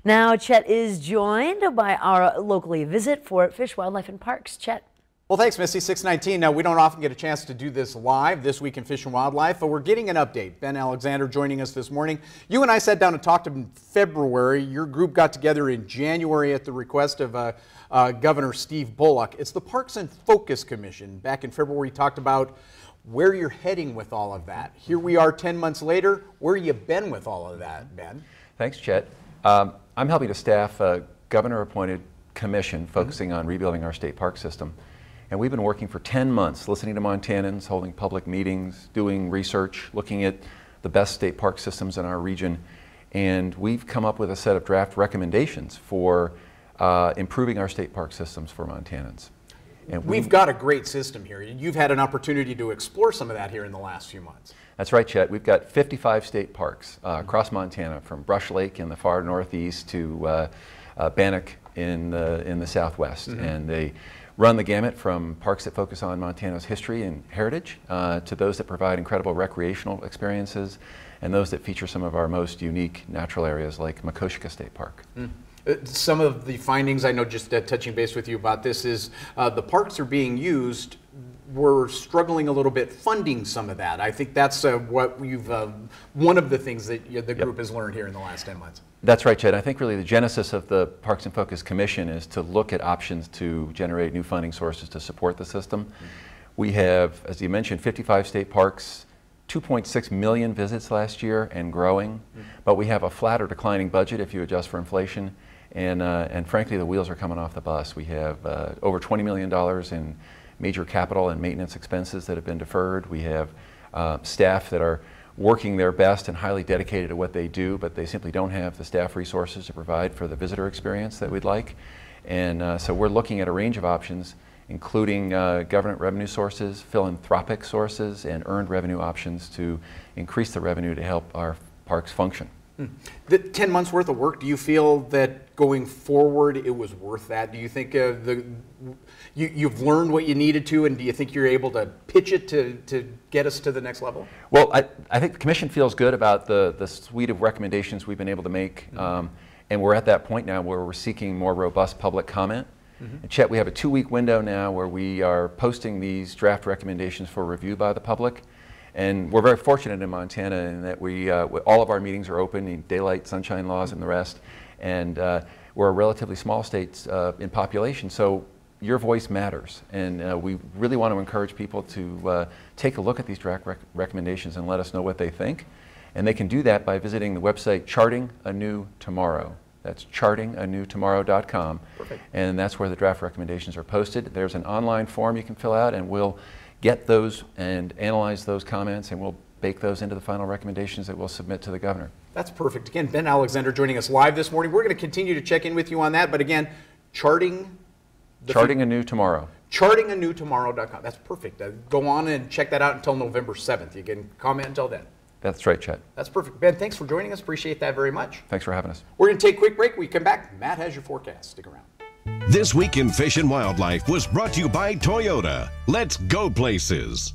Now, Chet is joined by our locally visit for Fish, Wildlife, and Parks. Chet. Well, thanks, Misty. 619. Now, we don't often get a chance to do this live this week in Fish and Wildlife, but we're getting an update. Ben Alexander joining us this morning. You and I sat down and talked in February. Your group got together in January at the request of Governor Steve Bullock. It's the Parks and Focus Commission. Back in February, we talked about where you're heading with all of that. Here we are 10 months later. Where you been with all of that, Ben? Thanks, Chet. I'm helping to staff a governor-appointed commission focusing on rebuilding our state park system. And we've been working for 10 months, listening to Montanans, holding public meetings, doing research, looking at the best state park systems in our region. And we've come up with a set of draft recommendations for improving our state park systems for Montanans. And we've got a great system here. You've had an opportunity to explore some of that here in the last few months. That's right, Chet. We've got 55 state parks across Montana, from Brush Lake in the far northeast to Bannock in the southwest. And they run the gamut from parks that focus on Montana's history and heritage to those that provide incredible recreational experiences and those that feature some of our most unique natural areas like Makoshika State Park. Some of the findings, I know, just touching base with you about this, is the parks are being used. We're struggling a little bit funding some of that. I think that's what you've, one of the things that the group has learned here in the last 10 months. That's right, Chet. I think really the genesis of the Parks and Focus Commission is to look at options to generate new funding sources to support the system. We have, as you mentioned, 55 state parks, 2.6 million visits last year and growing, but we have a flat or declining budget if you adjust for inflation. And frankly, the wheels are coming off the bus. We have over $20 million in major capital and maintenance expenses that have been deferred. We have staff that are working their best and highly dedicated to what they do, but they simply don't have the staff resources to provide for the visitor experience that we'd like. And so we're looking at a range of options, including government revenue sources, philanthropic sources, and earned revenue options to increase the revenue to help our parks function. The 10 months worth of work, do you feel that going forward it was worth that? Do you think you've learned what you needed to, and do you think you're able to pitch it to get us to the next level? Well, I think the Commission feels good about the suite of recommendations we've been able to make, and we're at that point now where we're seeking more robust public comment. And Chet, we have a 2-week window now where we are posting these draft recommendations for review by the public. And we're very fortunate in Montana in that all of our meetings are open, in daylight, sunshine laws, and the rest. And we're a relatively small state in population, so your voice matters. And we really want to encourage people to take a look at these draft recommendations and let us know what they think. And they can do that by visiting the website Charting a New Tomorrow. That's chartinganewtomorrow.com. Perfect. And that's where the draft recommendations are posted. There's an online form you can fill out, and we'll get those and analyze those comments, and we'll bake those into the final recommendations that we'll submit to the governor. That's perfect. Again, Ben Alexander joining us live this morning. We're going to continue to check in with you on that, but again, Charting a New Tomorrow. Chartinganewtomorrow.com. That's perfect. Go on and check that out until November 7th. You can comment until then. That's right, Chet. That's perfect. Ben, thanks for joining us. Appreciate that very much. Thanks for having us. We're going to take a quick break. When we come back, Matt has your forecast. Stick around. This Week in Fish and Wildlife was brought to you by Toyota. Let's go places.